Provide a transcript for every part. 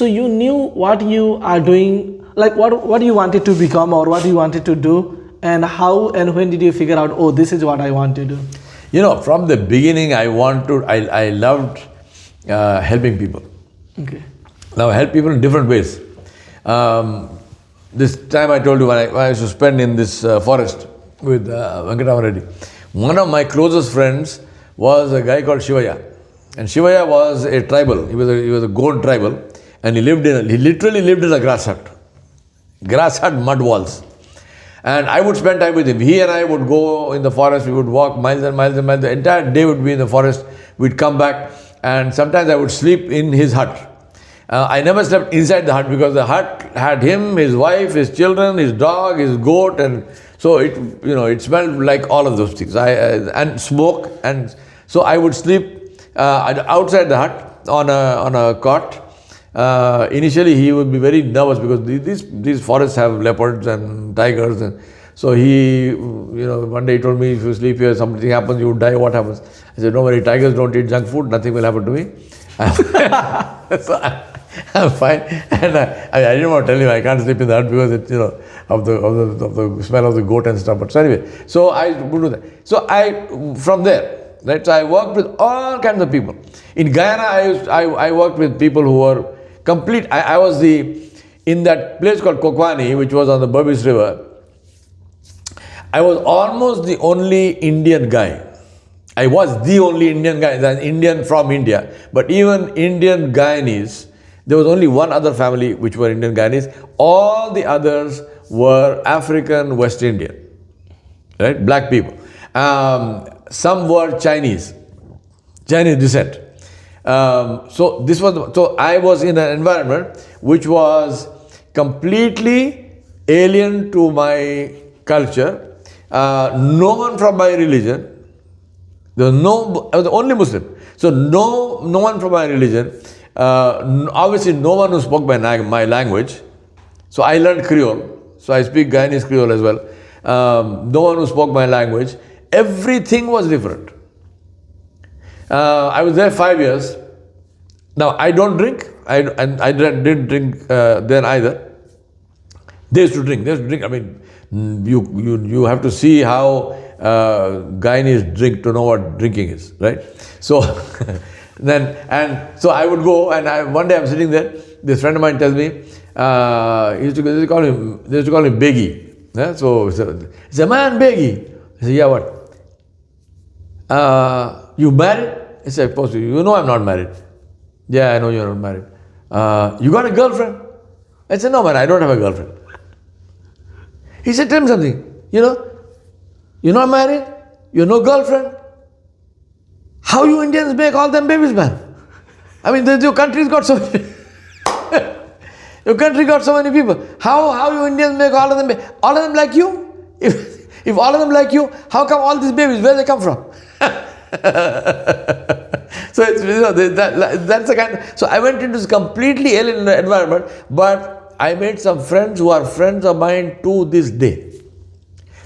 So you knew what you are doing, like what you wanted to become or what you wanted to do, and how and when did you figure out, oh, this is what I want to do? From the beginning, I loved helping people. Okay. Now, I help people in different ways. This time I told you when I used to spend in this forest with Venkatama Reddy. One of my closest friends was a guy called Shivaya. And Shivaya was a tribal. He was a goat tribal. And he literally lived in a grass hut, mud walls. And I would spend time with him. He and I would go in the forest, we would walk miles and miles and miles. The entire day would be in the forest. We'd come back, and sometimes I would sleep in his hut. I never slept inside the hut because the hut had him, his wife, his children, his dog, his goat, and so it smelled like all of those things. And smoke, and so I would sleep outside the hut on a cot. Initially, he would be very nervous because these forests have leopards and tigers, and so he, one day he told me, if you sleep here, something happens, you would die. What happens? I said, don't worry, tigers don't eat junk food. Nothing will happen to me. So I'm fine. And I didn't want to tell him I can't sleep in the hut because it's of the smell of the goat and stuff. But so anyway, so I would do that. So from there, right? So I worked with all kinds of people. In Guyana, I worked with people who were complete. I was in that place called Kokwani, which was on the Burbis River. I was almost the only Indian guy. I was the only Indian guy, an Indian from India. But even Indian Guyanese, there was only one other family which were Indian Guyanese. All the others were African West Indian, right? Black people. Some were Chinese descent. So I was in an environment which was completely alien to my culture. No one from my religion. I was the only Muslim. So no one from my religion. Obviously, no one who spoke my language. So I learned Creole. So I speak Guyanese Creole as well. No one who spoke my language. Everything was different. I was there 5 years. Now I don't drink. I didn't drink then either. They used to drink. I mean, you have to see how Guyanese drink to know what drinking is, right? So so I would go, and one day I'm sitting there. This friend of mine tells me they used to call him Baigi. Yeah? So he said, "Man, Baigi." I said, "Yeah, what? You married?" I said, "Of course, you know I'm not married." "Yeah, I know you're not married." "You got a girlfriend?" I said, "No, man, I don't have a girlfriend." He said, "Tell me something. You're not married, you have no girlfriend. How you Indians make all them babies, man? I mean, your country's got so many your country got so many people. How you Indians make all of them all of them like you? If all of them like you, how come all these babies, where they come from?" So it's that's the kind of, so I went into this completely alien environment, but I made some friends who are friends of mine to this day.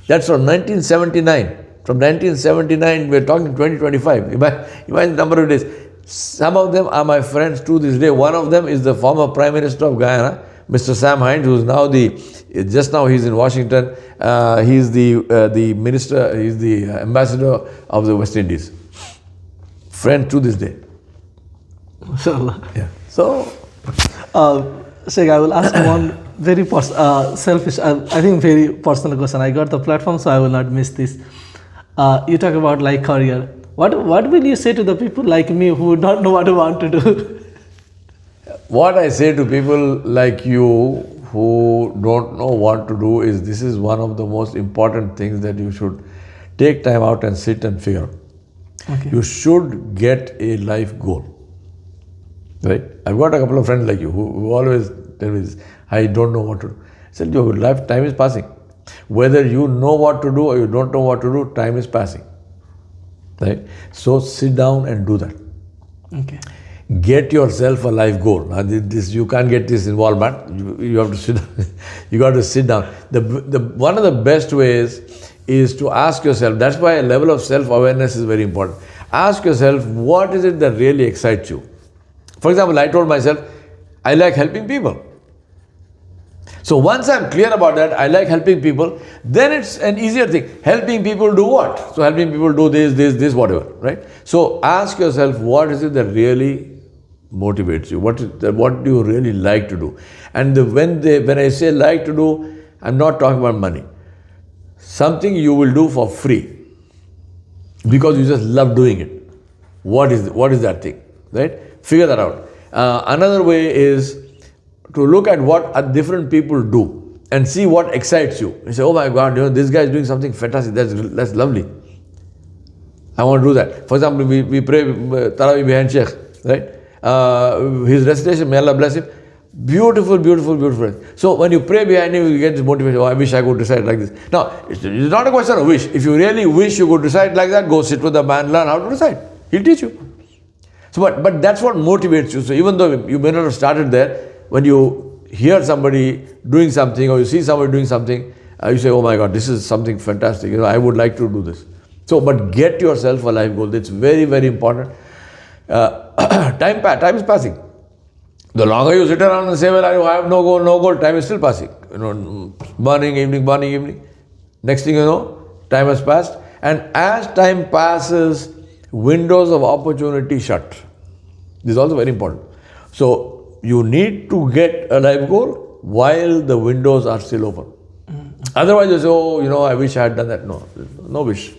That's from 1979. From 1979, we're talking 2025. Imagine the number of days. Some of them are my friends to this day. One of them is the former Prime Minister of Guyana, Mr. Sam Hinds, who's now just now he's in Washington. He's the minister, he's the ambassador of the West Indies. Friend to this day. Mashallah. Yeah. So, Sheikh, I will ask one very selfish, I think very personal question. I got the platform, so I will not miss this. You talk about like career. What will you say to the people like me who don't know what to want to do? What I say to people like you who don't know what to do is, this is one of the most important things that you should take time out and sit and figure out. Okay. You should get a life goal. Right? I've got a couple of friends like you who always tell me this, I don't know what to do. I said, your lifetime is passing. Whether you know what to do or you don't know what to do, time is passing. Right? So sit down and do that. Okay. Get yourself a life goal. Now, you can't get this in Walmart. You have to sit down. You got to sit down. One of the best ways is to ask yourself, that's why a level of self-awareness is very important. Ask yourself, what is it that really excites you? For example, I told myself, I like helping people. So once I'm clear about that, I like helping people, then it's an easier thing. Helping people do what? So helping people do this, whatever, right? So ask yourself, what is it that really motivates you? What do you really like to do? And when I say like to do, I'm not talking about money. Something you will do for free because you just love doing it. What is that thing, right? Figure that out. Another way is to look at what different people do and see what excites you. You say, oh my God, this guy is doing something fantastic. That's lovely. I want to do that. For example, we pray Tarawih behind Sheikh, right? His recitation, may Allah bless him. Beautiful, beautiful, beautiful. So when you pray behind him, you get this motivation. Oh, I wish I could recite like this. Now, it's not a question of wish. If you really wish you could recite like that, go sit with the man, learn how to recite. He'll teach you. So, but that's what motivates you. So even though you may not have started there, when you hear somebody doing something or you see somebody doing something, you say, oh my God, this is something fantastic. I would like to do this. So, but get yourself a life goal. It's very, very important. Time is passing. The longer you sit around and say, well, I have no goal, time is still passing. Morning, evening. Next thing you know, time has passed. And as time passes, windows of opportunity shut. This is also very important. So, you need to get a life goal while the windows are still open. Otherwise, you say, oh, I wish I had done that. No wish.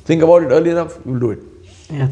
Think about it early enough, you'll do it. Yeah.